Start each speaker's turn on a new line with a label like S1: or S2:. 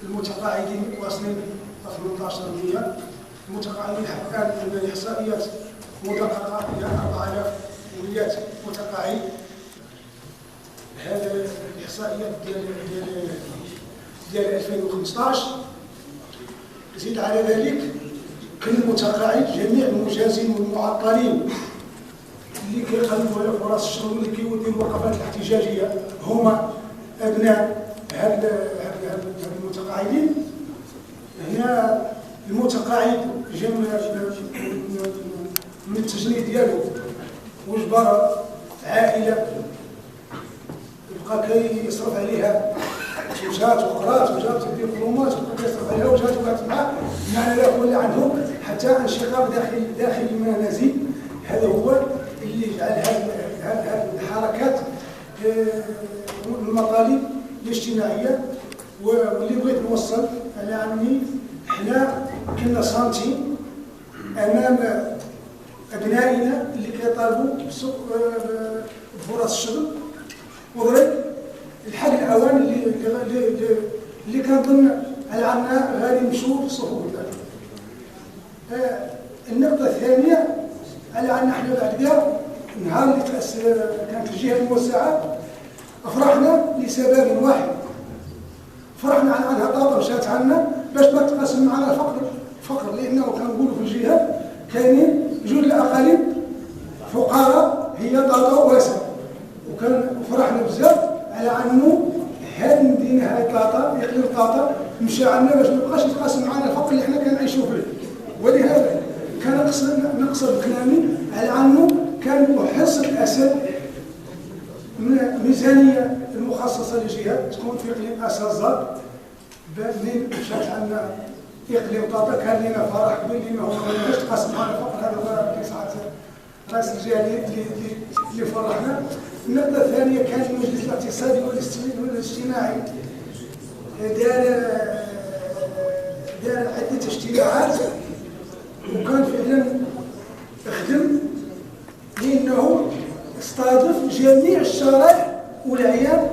S1: المتقاعدين واصلين 18%، المتقاعدين حتى الآن الإحصائيات مدققة إلى 4100 متقاعد. هذا الإحصائيات ديال 2015. زيد على ذلك كل متقاعد، جميع المجازين والمعطلين اللي كيقلبوا على فرص الشغل واللي كيوديو الوقفات الاحتجاجيه هما ابناء هاد المتقاعدين. هنا المتقاعد جا من التجنيد ديالو وجبر عائله بقى كيصرف عليها وجات وقرات وجات دبلومات وبقى كيصرف عليها وجات وقعت معاه، معنى ذلك ولا عنده حتى انشقاق داخل المنازل. هذا هو اللي جعل هذه الحركات المطالب الاجتماعيه. واللي بغيت نوصل على اني حنا كنا صامتين امام ابنائنا اللي كيطالبوا بفرص الشغل، وضرب الحق الاوان اللي كنظن على اننا غادي نمشوا في الصفوف ديالنا. النقطه الثانيه على ان احنا بعد كاع النهار اللي كانت الجهه الموسعه افرحنا لسبب واحد، فرحنا على انها طاطا مشات عنا باش ما تقاسم معنا الفقر، لانه كنقولوا في الجهه كاينين جوج الاقاليم فقراء هي طاطا وواسع، وكان فرحنا بزاف على انه هذه المدينه هاي طاطا اقليم طاطا مشى عنا باش ما يبقاش يتقاسم معنا الفقر اللي حنا كنعيشوا فيه. ولهذا كان نقصد بكلامي على انه كان محص الاسد من الميزانيه المخصصه للجهات تكون في اقليم اسازات. من مشات عنا اقليم طاطا كان لنا فرح كبير لنا هو باش تقاسم معنا الفقر. هذا هو كيسعد رئيس الجهه اللي فرحنا. النقطه الثانيه كان المجلس الاقتصادي والاجتماعي دار عده اجتماعات، وكان فعلا خدم لانه استضاف جميع الشرائح والاعيان